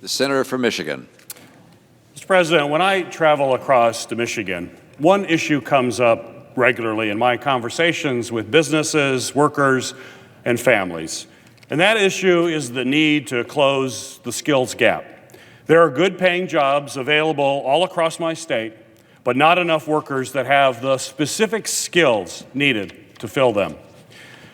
The senator from Michigan. Mr. President, when I travel across to Michigan, one issue comes up regularly in my conversations with businesses, workers, and families. And that issue is the need to close the skills gap. There are good paying jobs available all across my state, but not enough workers that have the specific skills needed to fill them.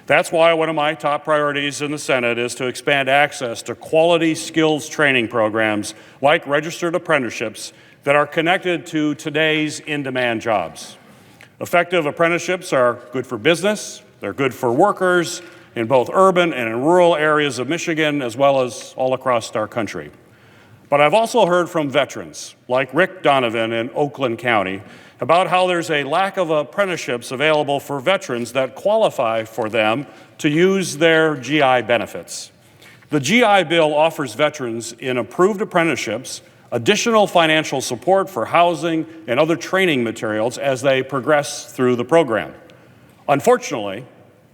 That's why one of my top priorities in the Senate is to expand access to quality skills training programs like registered apprenticeships that are connected to today's in-demand jobs. Effective apprenticeships are good for business, they're good for workers in both urban and in rural areas of Michigan, as well as all across our country. But I've also heard from veterans, like Rick Donovan in Oakland County, about how there's a lack of apprenticeships available for veterans that qualify for them to use their GI benefits. The GI Bill offers veterans in approved apprenticeships additional financial support for housing and other training materials as they progress through the program. Unfortunately,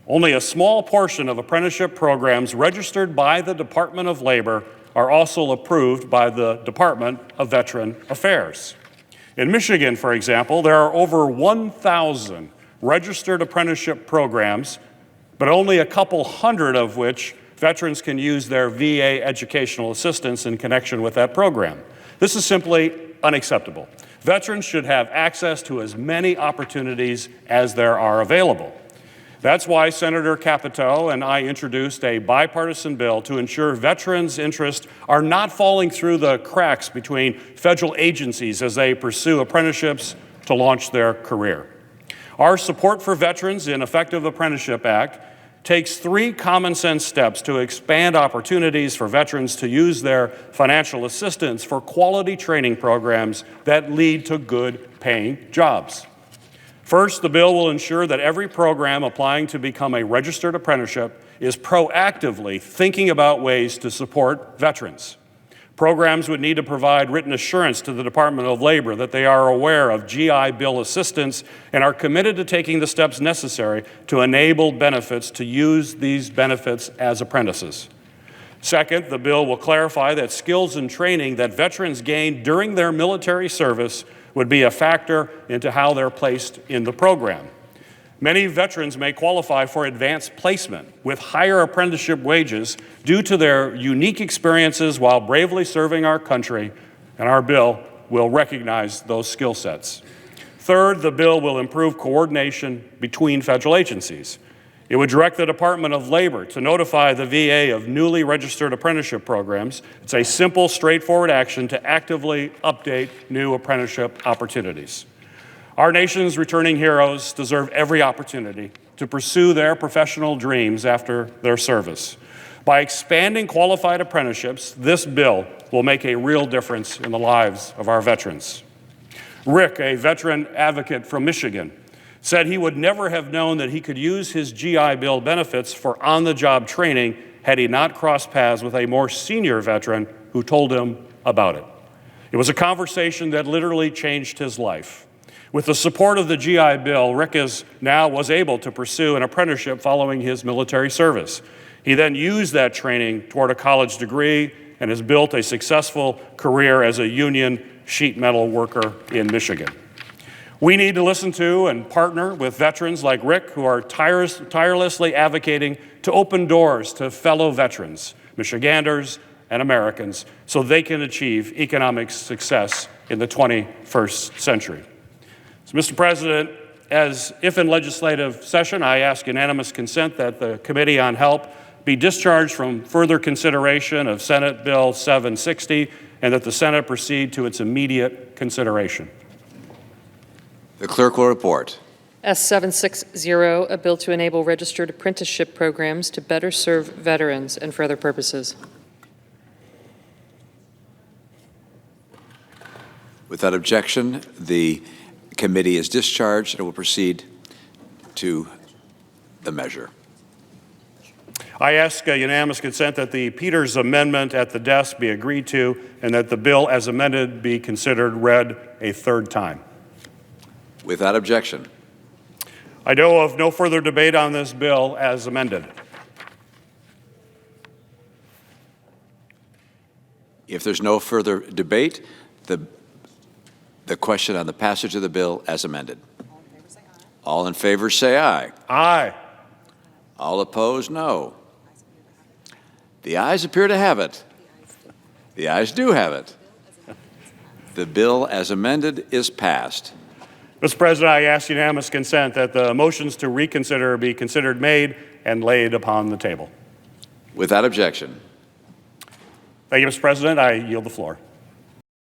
only a small portion of apprenticeship programs registered by the Department of Labor are also approved by the Department of Veteran Affairs. In Michigan, for example, there are over 1,000 registered apprenticeship programs, but only a couple hundred of which veterans can use their VA educational assistance in connection with that program. This is simply unacceptable. Veterans should have access to as many opportunities as there are available. That's why Senator Capito and I introduced a bipartisan bill to ensure veterans' interests are not falling through the cracks between federal agencies as they pursue apprenticeships to launch their career. Our Support for Veterans in Effective Apprenticeship Act takes 3 common sense steps to expand opportunities for veterans to use their financial assistance for quality training programs that lead to good paying jobs. First, the bill will ensure that every program applying to become a registered apprenticeship is proactively thinking about ways to support veterans. Programs would need to provide written assurance to the Department of Labor that they are aware of GI Bill assistance and are committed to taking the steps necessary to enable benefits to use these benefits as apprentices. Second, the bill will clarify that skills and training that veterans gain during their military service would be a factor into how they're placed in the program. Many veterans may qualify for advanced placement with higher apprenticeship wages due to their unique experiences while bravely serving our country, and our bill will recognize those skill sets. Third, the bill will improve coordination between federal agencies. It would direct the Department of Labor to notify the VA of newly registered apprenticeship programs. It's a simple, straightforward action to actively update new apprenticeship opportunities. Our nation's returning heroes deserve every opportunity to pursue their professional dreams after their service. By expanding qualified apprenticeships, this bill will make a real difference in the lives of our veterans. Rick, a veteran advocate from Michigan, said he would never have known that he could use his GI Bill benefits for on-the-job training had he not crossed paths with a more senior veteran who told him about it. It was a conversation that literally changed his life. With the support of the GI Bill, Rick was able to pursue an apprenticeship following his military service. He then used that training toward a college degree and has built a successful career as a union sheet metal worker in Michigan. We need to listen to and partner with veterans like Rick who are tirelessly advocating to open doors to fellow veterans, Michiganders, and Americans so they can achieve economic success in the 21st century. So, Mr. President, as if in legislative session, I ask unanimous consent that the Committee on Help be discharged from further consideration of Senate Bill 760 and that the Senate proceed to its immediate consideration. The clerk will report. S760, a bill to enable registered apprenticeship programs to better serve veterans and for other purposes. Without objection, the committee is discharged and will proceed to the measure. I ask unanimous consent that the Peters Amendment at the desk be agreed to and that the bill as amended be considered read a third time. Without objection. I know of no further debate on this bill as amended. If there's no further debate, the question on the passage of the bill as amended. All in favor say aye. Aye. All opposed, no. The ayes appear to have it. The ayes do have it. The bill as amended is passed. Mr. President, I ask unanimous consent that the motions to reconsider be considered made and laid upon the table. Without objection. Thank you, Mr. President. I yield the floor.